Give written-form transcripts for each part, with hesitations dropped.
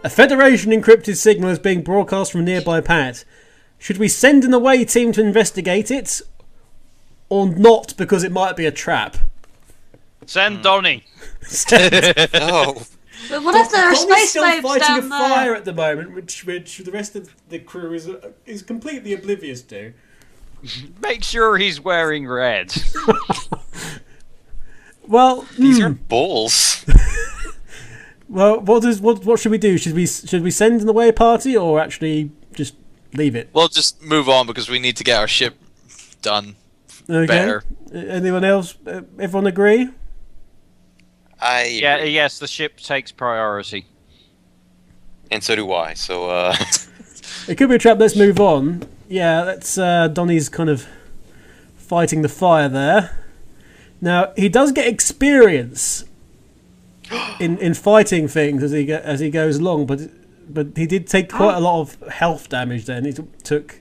A Federation encrypted signal is being broadcast from a nearby pad. Should we send an away team to investigate it, or not, because it might be a trap? Send Donnie. No. But what if there are space still babes fighting down a fire there? at the moment, which the rest of the crew is completely oblivious to. Make sure he's wearing red. Well, These are bulls. well, what should we do? Should we send an away party, or actually just leave it? We'll just move on because we need to get our ship done better. Anyone else? Everyone agree? Yes, the ship takes priority. And so do I. So It could be a trap. Let's move on. Yeah, that's Donnie's kind of fighting the fire there. Now he does get experience in fighting things as he goes along, but he did take quite a lot of health damage. Then he took.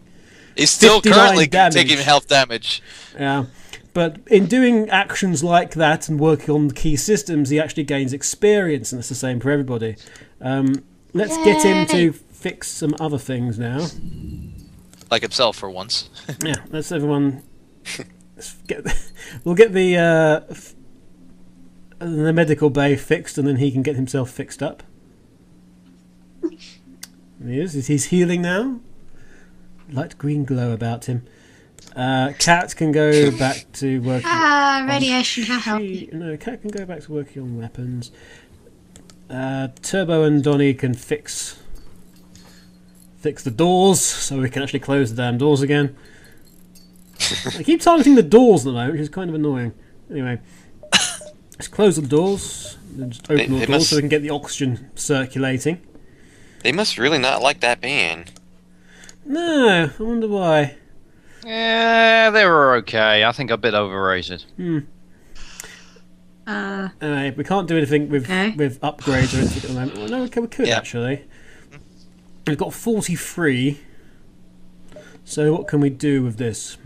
he's still 59 currently damage. taking health damage. Yeah, but in doing actions like that and working on the key systems, he actually gains experience, and it's the same for everybody. Let's get him to fix some other things now. Like himself for once. Yeah, let's everyone. We'll get the medical bay fixed, and then he can get himself fixed up. He is. He's healing now. Light green glow about him. Cat can go back to working. Radiation, how healthy. No, Cat can go back to working on weapons. Turbo and Donnie can fix the doors, so we can actually close the damn doors again. I keep targeting the doors at the moment, which is kind of annoying. Anyway, let's close the doors and just open the doors so we can get the oxygen circulating. They must really not like that band. No, I wonder why. Yeah, they were okay. I think a bit overrated. Anyway, we can't do anything with upgrades or anything at the moment. Well, no, okay, we could actually. We've got 43. So what can we do with this?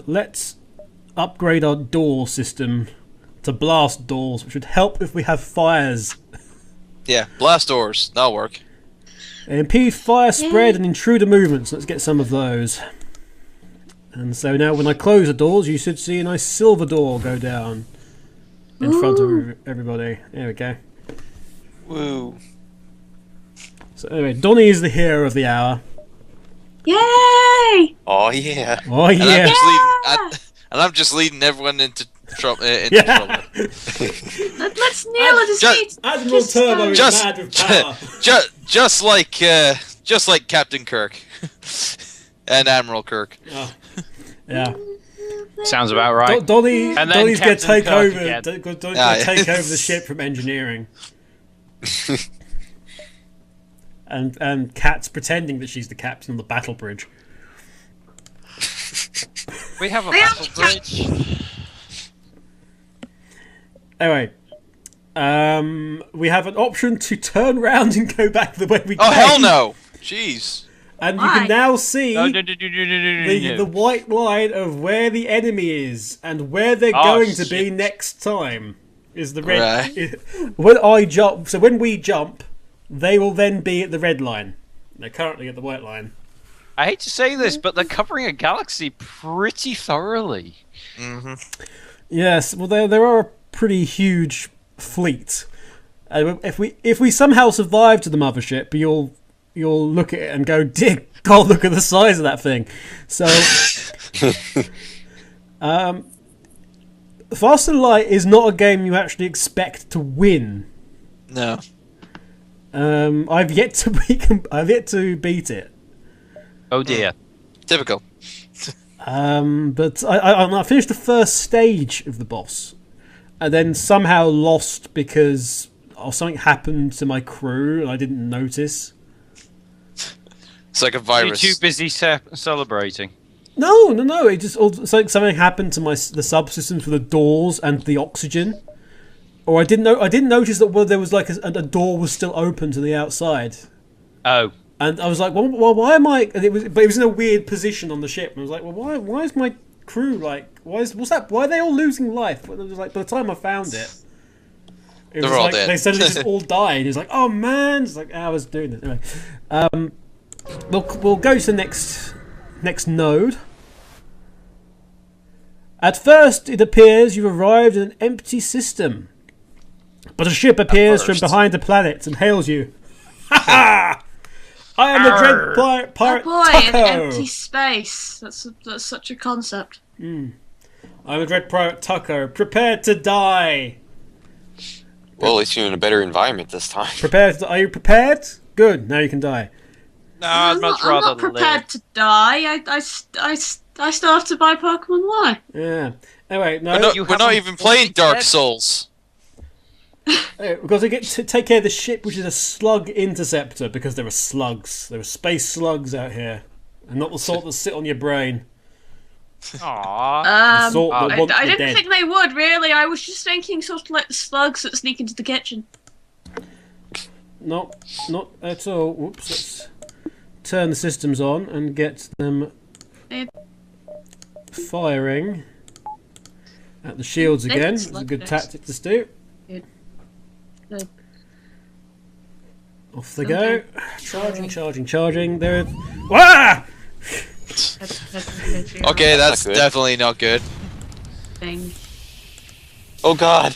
Let's upgrade our door system to blast doors, which would help if we have fires. Yeah, blast doors. That'll work. They impede fire spread and intruder movements. Let's get some of those. And so now when I close the doors, you should see a nice silver door go down in front of everybody. There we go. Woo. So anyway, Donnie is the hero of the hour. Yay! Oh yeah. Oh yeah. And I'm just leading everyone into trouble. Yeah. Let's kneel at his feet. Admiral Turbo is mad with power. Just like Captain Kirk and Admiral Kirk. Oh. Yeah. Sounds about right. Donnie's going to take over. Again. Donnie's going to take over the ship from engineering. And Kat's pretending that she's the captain on the battle bridge. We have a battle bridge. Anyway, we have an option to turn round and go back the way we came. Oh hell no! Jeez. And you can now see No. the white line of where the enemy is and where they're going to be next time. Is the red? Right. When I jump, so when we jump, they will then be at the red line. They're currently at the white line. I hate to say this, but they're covering a galaxy pretty thoroughly. Mm-hmm. Yes, well, there are a pretty huge fleet. If we somehow survive to the mothership, you'll look at it and go, "Dear God, look at the size of that thing." So, Faster Light is not a game you actually expect to win. No. I've yet to beat it. Oh dear. Typical. But I finished the first stage of the boss, and then somehow lost because something happened to my crew and I didn't notice. It's like a virus. You're too busy celebrating. No. It's like something happened to the subsystems for the doors and the oxygen, or I didn't notice that there was like a door was still open to the outside. Oh. And I was like, well, why am I? And it was in a weird position on the ship. And I was like, well, why is my crew like? Why are they all losing life? And I was like, by the time I found it, It They're was all like, dead. they suddenly just all died. He's like, oh man! It's like, I was doing it. Anyway, we'll go to the next node. At first, it appears you've arrived in an empty system. But a ship appears from behind the planet and hails you. Ha ha! I am the dread pirate Oh boy, Tucko. an empty space. That's such a concept. I'm a dread pirate Tucko. Prepare to die. Well, at least you're in a better environment this time. Are you prepared? Good. Now you can die. No, I'd much I'm rather not prepared live. to die. I still have to buy Pokemon Y. Yeah. Anyway, no. We're not even playing Dark Souls. We've got to take care of the ship, which is a slug interceptor, because there are slugs. There are space slugs out here, and not the sort that sit on your brain. Aww. The sort that want I the didn't dead. think they would really. I was just thinking sort of like the slugs that sneak into the kitchen. No, not at all. Whoops. Let's turn the systems on and get them firing at the shields again. It's a good tactic to do. Good. Off they go. Charging. There. Wah! Okay, that's Not good. definitely not good. Thing. Oh god.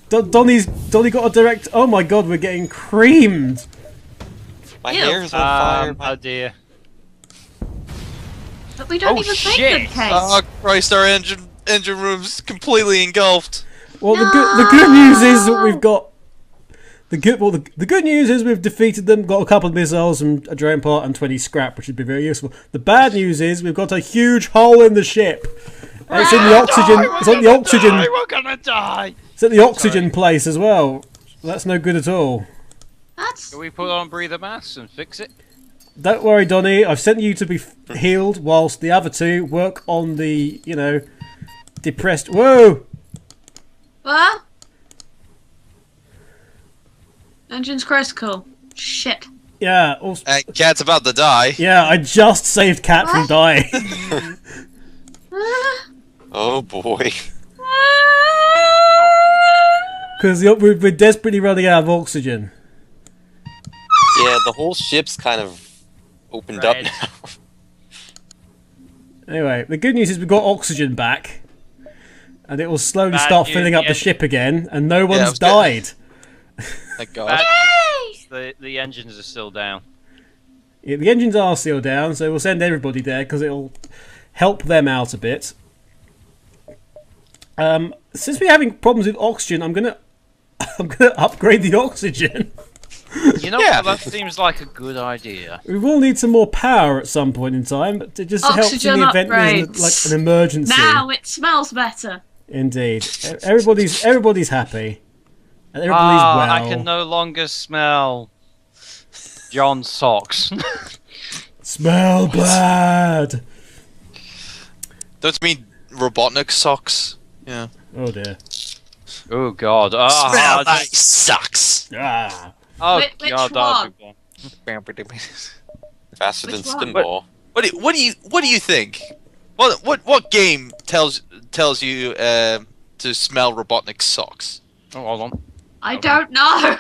Donnie got a direct. Oh my god, we're getting creamed. My Ew. hair's on fire. Oh dear. But we don't Oh, even shit. make them case. Oh Christ, our engine room's completely engulfed. Well, the good news is that we've got the good news is we've defeated them, got a couple of missiles and a drone part and 20 scrap, which would be very useful. The bad news is we've got a huge hole in the ship. And it's in the oxygen. It's on the oxygen. We're gonna die. It's at the oxygen place as well. That's no good at all. That's Can we put on breather masks and fix it? Don't worry, Donnie. I've sent you to be healed, whilst the other two work on the, depressed. Whoa! what? Engine's critical. Shit. Yeah. Also, And Cat's about to die. yeah. I just saved Cat from What? dying. Oh boy. Because we're desperately running out of oxygen. Yeah, the whole ship's kind of opened up Right. now. Anyway, the good news is we've got oxygen back. And it will slowly Bad start news, filling up the yeah. ship again, and no I one's was good. died. Thank God. Bad news, the engines are still down. Yeah, the engines are still down, so we'll send everybody there because it'll help them out a bit. Since we're having problems with oxygen, I'm gonna upgrade the oxygen. You know Yeah. what? That seems like a good idea. We will need some more power at some point in time, but it just helps in Oxygen the event there's upgrades. like an emergency. Now it smells better. Indeed, everybody's happy, and everybody's well. I can no longer smell John's socks. Smell bad. Don't you mean Robotnik socks? Yeah. Oh dear. Oh God! Smell like socks. Ah. Oh Which God! that one? would be bad. Faster than Which one? Spinball. What do you think? What game tells you to smell Robotnik socks? Oh, hold on. I don't know.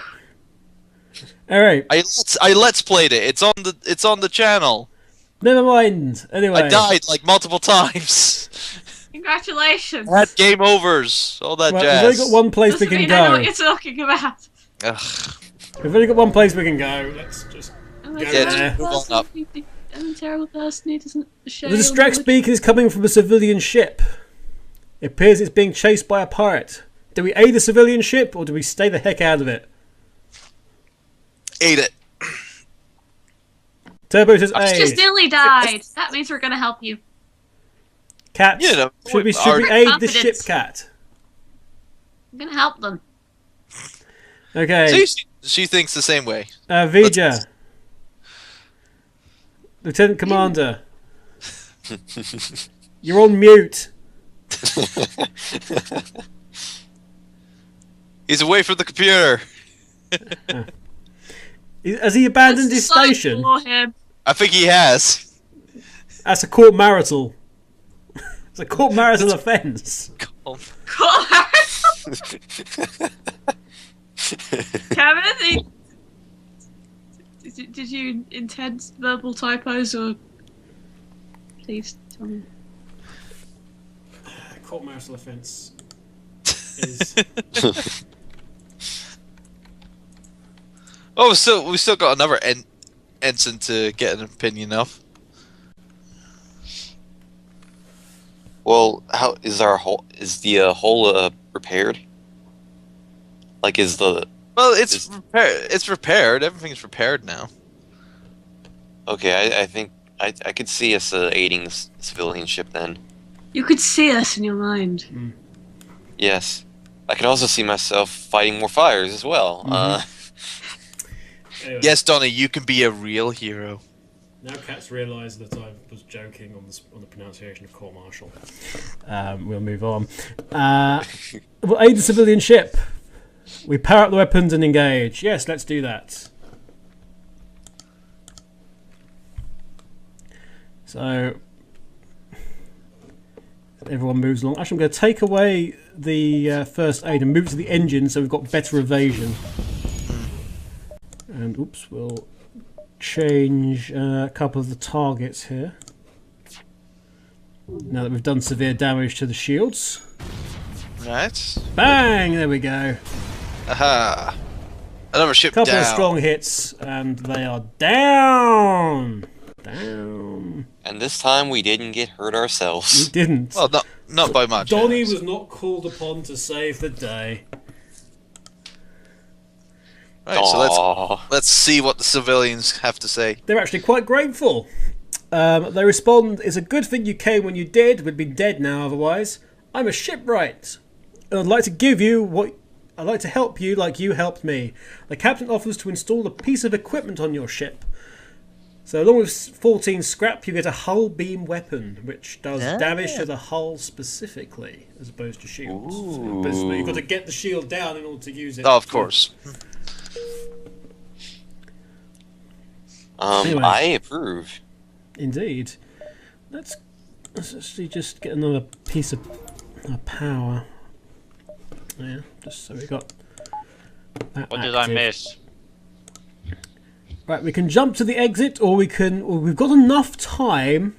All right. I let's played it. It's on the channel. Never mind. Anyway. I died like multiple times. Congratulations. I had game overs. All that Right, jazz. we've only got one place we Doesn't can mean I know go. what you're talking about. Ugh. We've only got one place we can go. Let's just. I'm a Yeah, terrible just move on person up. who- I'm a terrible person who doesn't share The your distract knowledge. beacon is coming from a civilian ship. It appears it's being chased by a pirate. Do we aid the civilian ship or do we stay the heck out of it? Ate it. Turbo says Just aid. nearly died. That means we're gonna help you. Cat. You know, should we our- aid the Confidence. ship, Cat? I'm gonna help them. Okay. See, she thinks the same way. Vija. Lieutenant Commander. You're on mute. He's away from the computer. Has he abandoned his Let's decide station? for him. I think he has. That's a court marital. It's a court marital offence. God. did you intend verbal typos or? Please tell me. Court martial offence is. Oh, we still got another ensign to get an opinion of. Well, how is our hole? Is the hole repaired? Like, is the Well, it's repaired. Everything's repaired now. okay? I think I could see us aiding this civilian ship then. You could see us in your mind. Yes, I could also see myself fighting more fires as well. Anyway, Yes, Donnie, you can be a real hero. now Cat's realised that I was joking on the pronunciation of court martial. We'll move on. We'll aid the civilian ship. We power up the weapons and engage. Yes, let's do that. So everyone moves along. Actually, I'm going to take away the first aid and move it to the engine so we've got better evasion. And oops, we'll change a couple of the targets here. Now that we've done severe damage to the shields. Right. Bang! There we go. Aha. Another ship Couple down. of strong hits, and they are down. Down. And this time we didn't get hurt We ourselves. didn't. Well, not by much. Donnie was not called upon to save the day. Right, so Aw. let's see what the civilians have to say. They're actually quite grateful. They respond, "It's a good thing you came when you did. We'd be dead now otherwise. I'm a shipwright. And I'd like to give you what... I'd like to help you like you helped me. The captain offers to install a piece of equipment on your ship. So along with 14 scrap, you get a hull beam weapon, which does damage to the hull specifically, as opposed to shields. So basically, you've got to get the shield down in order to use it. Oh, of course. Anyway. I approve. Indeed. Let's actually just get another piece of power. Yeah, just so we got that What did I active. miss? Right, we can jump to the exit, or we can. Or we've got enough time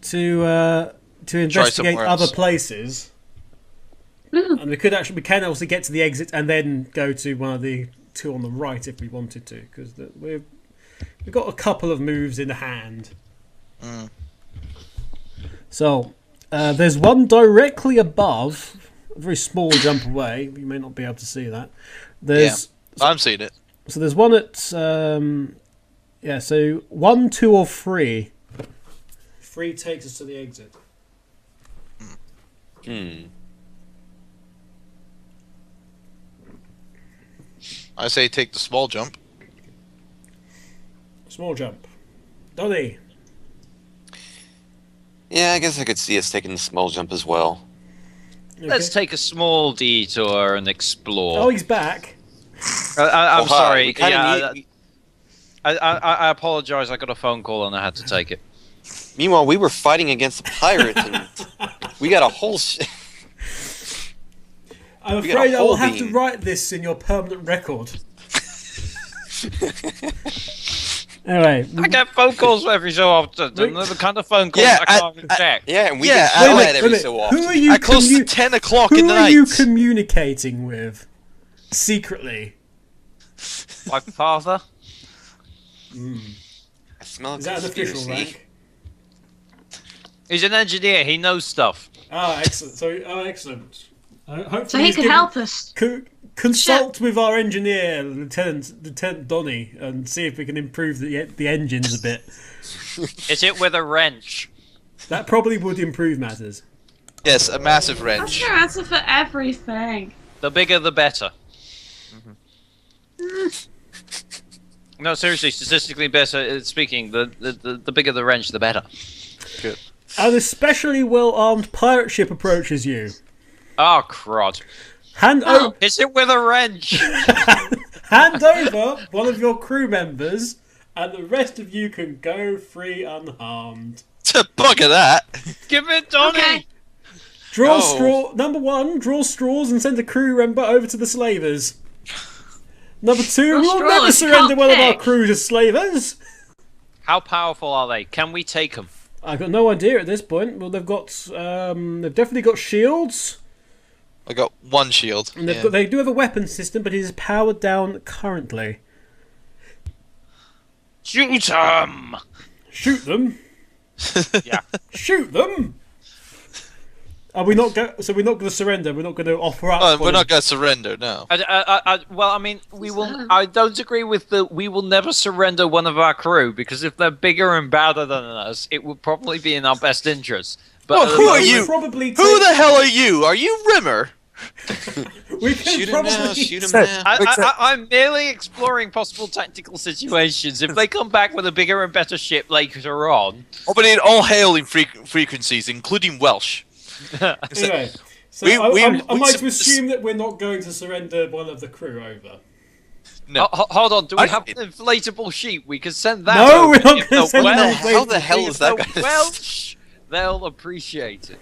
to investigate somewhere other else. places, and we can also get to the exit and then go to one of the two on the right if we wanted to, because we've got a couple of moves in hand. So there's one directly above, a very small jump away. You may not be able to see that. There's I'm seeing it. So there's one at so 1, 2, or 3. 3 takes us to the exit. I say take the small jump. Small jump. Donnie. Yeah, I guess I could see us taking the small jump as well. Okay. Let's take a small detour and explore. Oh, he's back. I'm Oh, hi. sorry. We kinda Yeah, need- I apologize. I got a phone call and I had to take it. Meanwhile, we were fighting against the pirates, and we got a whole. I'm We got a afraid I will whole have to beam. write this in your permanent record. Anyway, I get phone calls every so often. Wait. And the kind of phone calls Yeah, I can't reject. Yeah, and we Yeah, get wait a yelled minute, at every wait a so minute. often. Who are you? At close to 10 o'clock in Who the are night. you communicating with? Secretly. My father. I smell a Is that an official conspiracy. rank? He's an engineer. He knows stuff. Ah, excellent. Excellent. Hopefully So he he's can given- help us. Consult with our engineer, Lieutenant Donnie, and see if we can improve the engines a bit. Is it with a wrench? That probably would improve matters. Yes, a massive That's wrench. your answer for everything. The bigger, the better. No, seriously, statistically better speaking, the bigger the wrench, the better. Good. An especially well-armed pirate ship approaches you. Oh, crud. Hand Is it with a wrench? hand over one of your crew members, and the rest of you can go free unharmed. To bugger that. Give it, Donnie! Okay. Draw Oh. straw. Number 1, draw straws and send a crew member over to the slavers. Number 2, we'll straws, never you surrender can't one of our pick. crew to slavers. How powerful are they? Can we take them? I've got no idea at this point. Well, they've definitely got shields. I got one shield. And Yeah. they do have a weapon system, but it is powered down currently. Shoot 'em! Shoot them. Yeah. Shoot them. Are we not so we're not going to surrender. We're not going to offer up. Oh, we're not going to surrender, no. Well, I mean, we will. I don't agree with the. We will never surrender one of our crew because if they're bigger and badder than us, it would probably be in our best interest. But Well, who are We you? Probably Who the hell are you? Are you Rimmer? We can Shoot him probably now, shoot him So- now. I'm merely exploring possible tactical situations. If they come back with a bigger and better ship later on, Opening all hailing frequencies, including Welsh. Anyway, so We- I we might sup- assume that we're not going to surrender one of the crew over. No. hold on. Do we I- have an inflatable sheep? We could send that. No, over. we're not If gonna the send an Welsh- How the hell if is that the gonna- Welsh? They'll appreciate it.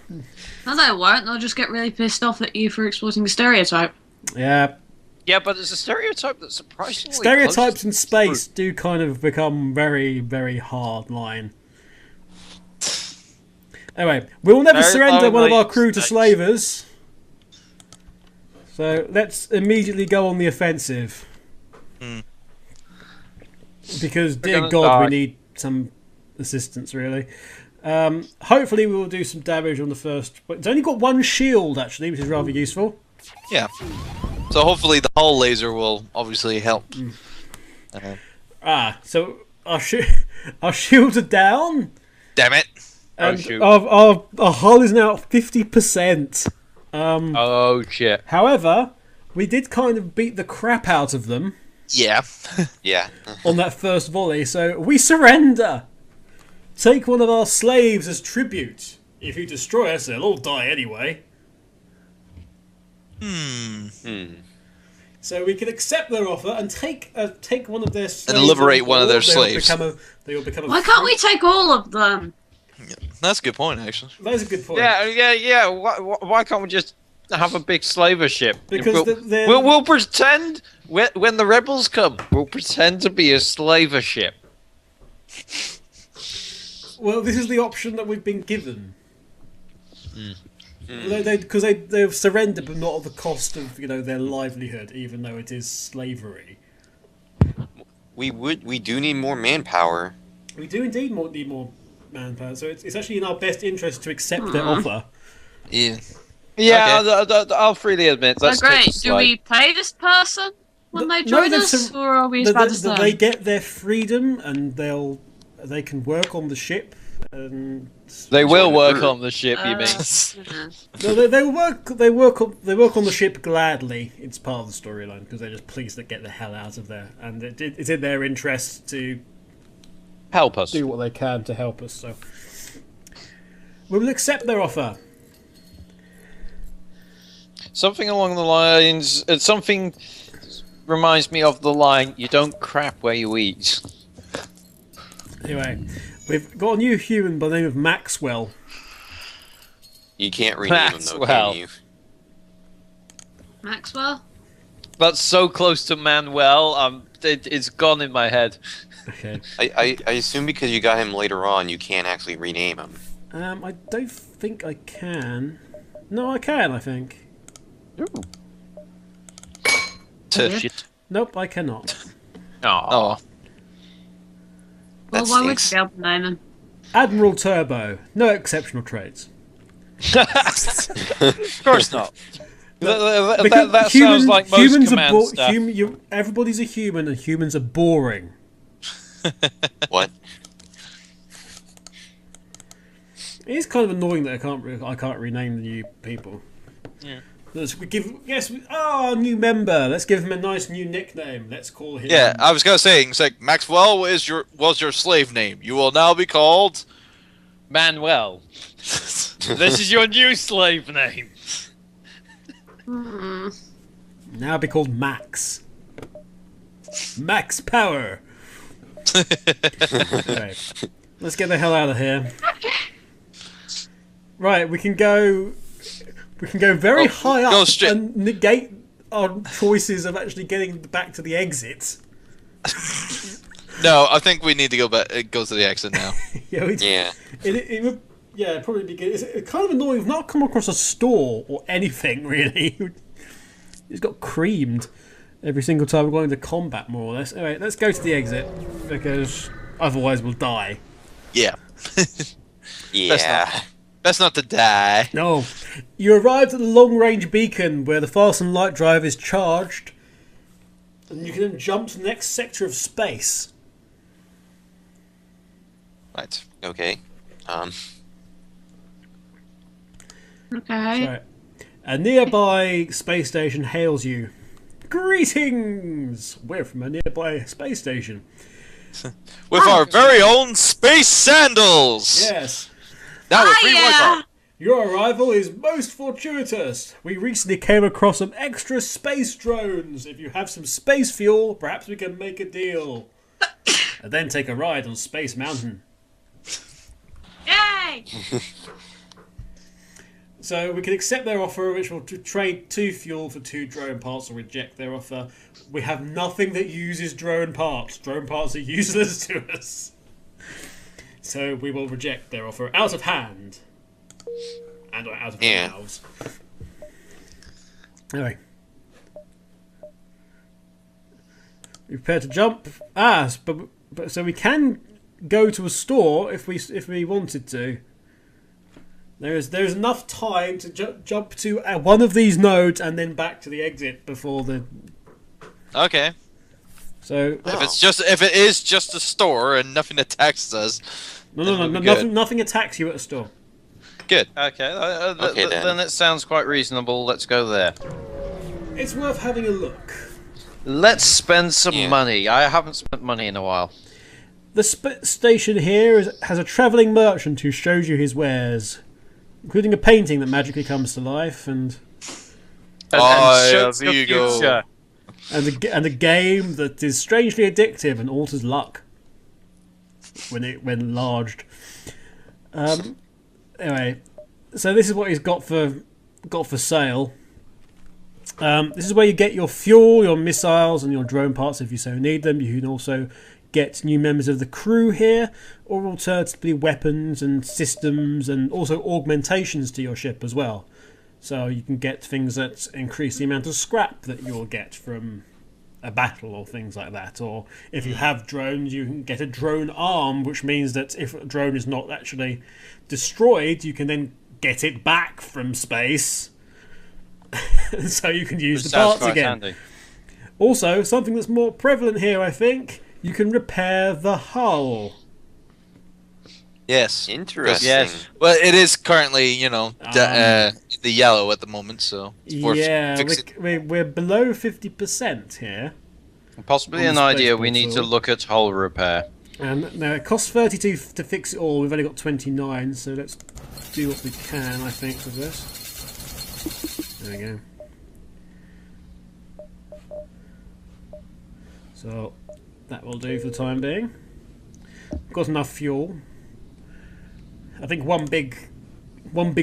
No, they won't. They'll just get really pissed off at you for exploiting the stereotype. Yeah, Yeah, but it's a stereotype that's surprisingly stereotypes close in to space truth. do kind of become very, very hard line. Anyway, we will never Very surrender one of lonely our crew to space. slavers. So let's immediately go on the offensive. Because, dear gonna God, we die. need some assistance, really. Hopefully we will do some damage on the first... But it's only got one shield, actually, which is rather useful. Yeah. So hopefully the hull laser will obviously help. So our, our shields are down. Damn it. And shoot. our hull is now at 50%. Oh shit! However, we did kind of beat the crap out of them Yeah. Yeah. on that first volley, so we surrender. Take one of our slaves as tribute. If you destroy us, they'll all die anyway. So we can accept their offer and take one of their slaves. liberate on one of their board. slaves. They will become a Why can't we take all of them? That's a good point, actually. That's a good point. Yeah. Why can't we just have a big slaver ship? Because we'll pretend when the rebels come, we'll pretend to be a slaver ship. Well, this is the option that we've been given. Because they've surrendered, but not at the cost of their livelihood, even though it is slavery. We do need more manpower. We do indeed need more manpower, so it's actually in our best interest to accept their offer. Yeah. Yeah, I'll freely admit. So Let's take great. the Do slave. we pay this person when they No, join they've us, sur- or are we as bad as them? They get their freedom, and they can work on the ship. And They will Join the work crew. on the ship. You mean? no, they work on the ship gladly. It's part of the storyline because they're just pleased to get the hell out of there, and it's in their interest to Help us. do what they can to help us. So we will accept their offer. Something along the lines. Something reminds me of the line: "You don't crap where you eat." Anyway, we've got a new human by the name of Maxwell. You can't rename them though, Maxwell. can you? Maxwell? That's so close to Manuel. It's gone in my head. Okay. I assume because you got him later on, you can't actually rename him. I don't think I can. No, I can. I think. Shit. Nope, I cannot. Oh. Well, That why would stinks. you be able to name him? Admiral Turbo. No exceptional traits. Of course not. Because That sounds like most humans command are stuff. everybody's a human, and humans are boring. What? It is kind of annoying that I can't rename the new people. Yeah. New member. Let's give him a nice new nickname. Let's call him. Yeah, I was gonna say, it's like Maxwell was your slave name. You will now be called. Manuel. This is your new slave name. Now be called Max. Max Power. Okay. Let's get the hell out of here. Right, we can go very high go up straight- and negate our choices of actually getting back to the exit. No, I think we need to go back. Go to the exit now. Yeah. It would. Yeah, probably be good. It's kind of annoying. We've not come across a store or anything really. It's got creamed every single time we're going into combat, more or less. Anyway, let's go to the exit because otherwise we'll die. Yeah. Yeah. Best not to die. No. You arrived at the long-range beacon where the fasten light drive is charged, and you can then jump to the next sector of space. Right. Okay. Okay. Sorry. A nearby space station hails you. Greetings! We're from a nearby space station. With our very own space sandals. Yes. Now with free Wi-Fi. Your arrival is most fortuitous. We recently came across some extra space drones. If you have some space fuel, perhaps we can make a deal. And then take a ride on Space Mountain. Yay! So we can accept their offer, which will trade 2 fuel for 2 drone parts, or reject their offer. We have nothing that uses drone parts. Drone parts are useless to us. So we will reject their offer out of hand. And out of our mouths. Anyway. We prepare to jump. But so we can go to a store if we wanted to. There's enough time to jump to one of these nodes and then back to the exit before the. Okay. So If it is just a store and nothing attacks us. No, nothing attacks you at a store. Good. Okay, Okay, then it sounds quite reasonable. Let's go there. It's worth having a look. Let's spend some Yeah. money. I haven't spent money in a while. The station here has a travelling merchant who shows you his wares, including a painting that magically comes to life, and shows the Vigo. future. a game that is strangely addictive and alters luck when enlarged. Anyway, so this is what he's got for sale. This is where you get your fuel, your missiles, and your drone parts if you so need them. You can also get new members of the crew here, or alternatively weapons and systems, and also augmentations to your ship as well. So you can get things that increase the amount of scrap that you'll get from a battle or things like that. Or if you have drones, you can get a drone arm, which means that if a drone is not actually destroyed, you can then get it back from space. So you can use the Sounds parts quite again. handy. Also, something that's more prevalent here, I think, you can repair the hull. Yes. Interesting. Yes. Well, it is currently, the yellow at the moment, so it's worth Yeah, fixing. we're below 50% here. Possibly On an the idea. spaceport We need to field. look at hull repair. And now it costs 32 to fix it all. We've only got 29, so let's do what we can, I think, with this. There we go. So that will do for the time being. We've got enough fuel. I think one big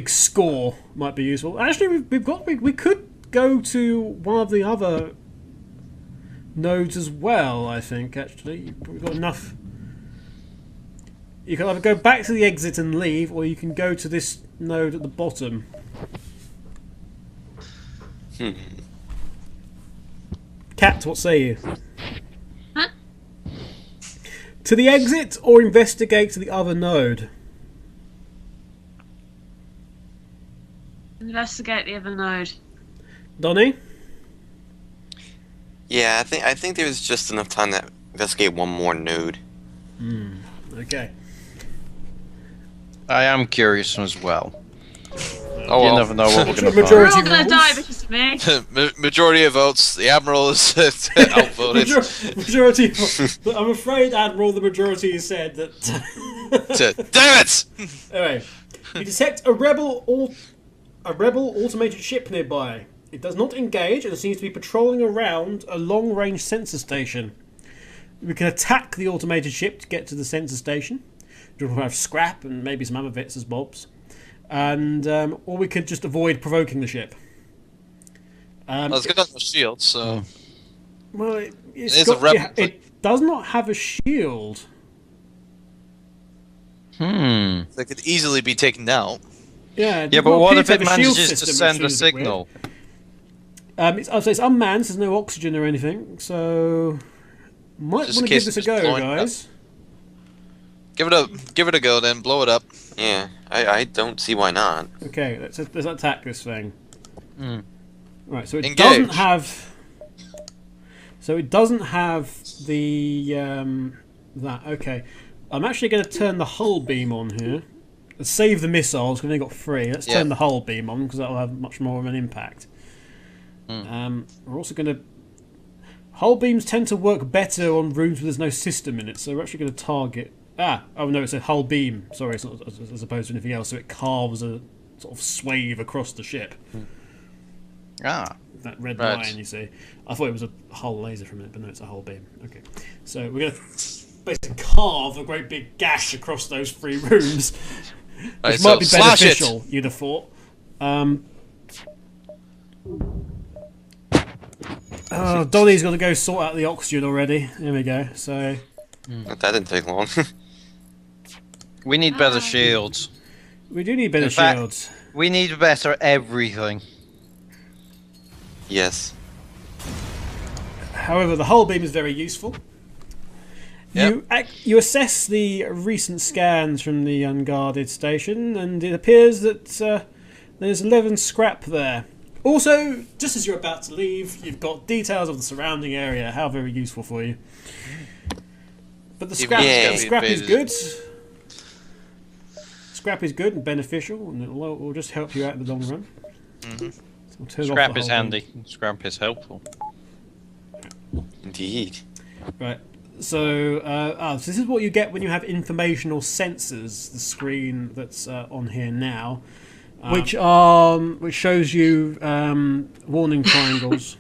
score might be useful. Actually, we could go to one of the other nodes as well. I think actually we've got enough. You can either go back to the exit and leave, or you can go to this node at the bottom. Cat, what say you? Huh? To the exit or investigate to the other node? Investigate the other node. Donnie? Yeah, I think there's just enough time to investigate one more node. Okay. I am curious as well. Oh, You well. never know what we're going to We're Majority find. all gonna rules. die because of me. Majority of votes. The Admiral is outvoted. Majority. But I'm afraid, Admiral, the majority has said that. Damn it! Anyway, you detect a rebel automated ship nearby. It does not engage and seems to be patrolling around a long-range sensor station. We can attack the automated ship to get to the sensor station. We'll have scrap and maybe some other bits as bobs. And or we could just avoid provoking the ship. Well, it's got no shield, so Well, is a rebel. it does not have a shield. They could easily be taken out. Yeah, Yeah, but what if it manages to send a signal? It's unmanned, so there's no oxygen or anything, so might Just want to in give case this a it's go, blowing up. guys. Give it a go, then blow it up. Yeah, I don't see why not. Okay, let's attack this thing. Right, so it Engage. doesn't have. So it doesn't have the that. Okay, I'm actually going to turn the hull beam on here. Let's save the missiles. We've only got 3. Let's turn the hull beam on because that will have much more of an impact. We're also going to. Hull beams tend to work better on rooms where there's no system in it, so we're actually going to target. Oh no, it's a hull beam. Sorry, it's not as opposed to anything else. So it carves a sort of swathe across the ship. Ah. That red Right. line, you see. I thought it was a hull laser from it, but no, it's a hull beam. Okay, so we're going to basically carve a great big gash across those 3 rooms, Right, which so might be slash it. beneficial, you'd have thought. Oh, Donnie's got to go sort out the oxygen already. There we go. So That didn't take long. We need better shields. we do need better In fact- shields. We need better everything. Yes. However, the hull beam is very useful. You assess the recent scans from the unguarded station, and it appears that there's 11 scrap there. Also, just as you're about to leave, you've got details of the surrounding area. How very useful for you. But the scrap, Yeah. the scrap is good. Scrap is good and beneficial, and it will just help you out in the long run. So we'll turn off Scrap the is hull handy. beam. Scrap is helpful. Indeed. Right. So, so this is what you get when you have informational sensors. The screen that's on here now, which shows you warning triangles.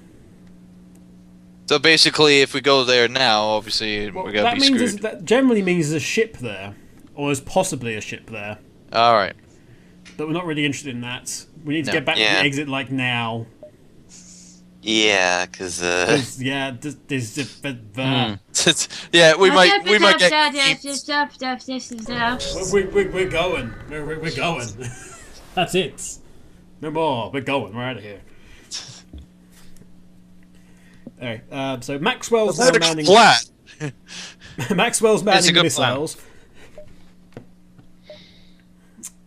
So basically, if we go there now, obviously Well, we're gonna be screwed. that generally means there's a ship there, or there's possibly a ship there. All right. But we're not really interested in that. We need to No. get back to the exit like now. Yeah, because 'Cause, yeah, there's Yeah, we might get. we're going. We're going. That's it. No more. We're going. We're out of here. Alright, so Maxwell's now manning. Flat. Maxwell's It's a manning the good plan. missiles.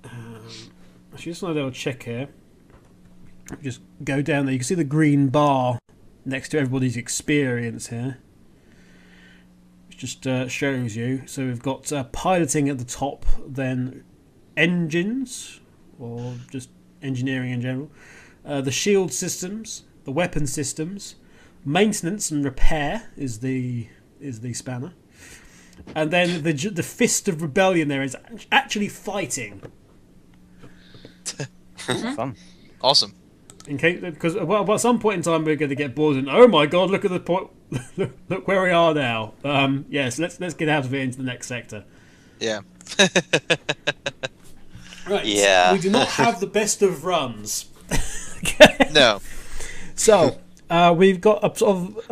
Actually, just want to double check here. Just go down there. You can see the green bar next to everybody's experience here. Which just shows you. So we've got piloting at the top, then engines, or just engineering in general. The shield systems, the weapon systems, maintenance and repair is the spanner, and then the fist of rebellion there is actually fighting. Fun. Awesome. In case, because at some point in time we're going to get bored and oh my god, look at the point, look where we are now. Yes, let's get out of here into the next sector. Yeah. Right. Yeah. We do not have the best of runs. No. So we've got a sort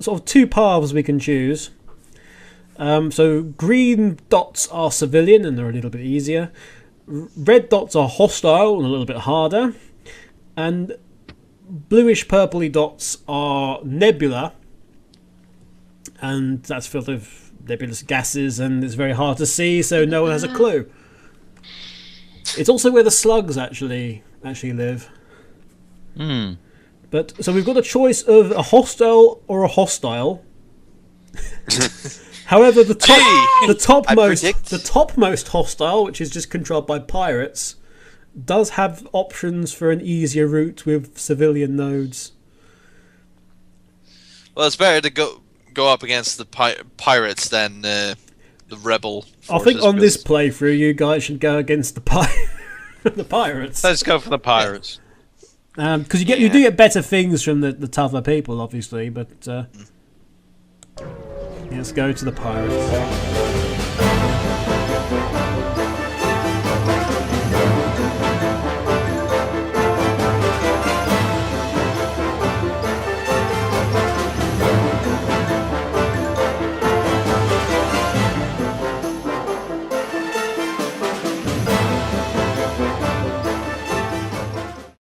of 2 paths we can choose. So green dots are civilian and they're a little bit easier. Red dots are hostile and a little bit harder. And bluish purpley dots are nebula, and that's filled with nebulous gases, and it's very hard to see, so no one has a clue. It's also where the slugs actually live. But so we've got a choice of a hostile or a hostile. However, the topmost hostile, which is just controlled by pirates, does have options for an easier route with civilian nodes. Well, it's better to go up against the pirates than the rebel forces. I think on this playthrough, you guys should go against the pirates. Let's go for the pirates. Because you do get better things from the tougher people, obviously, but let's go to the pirates.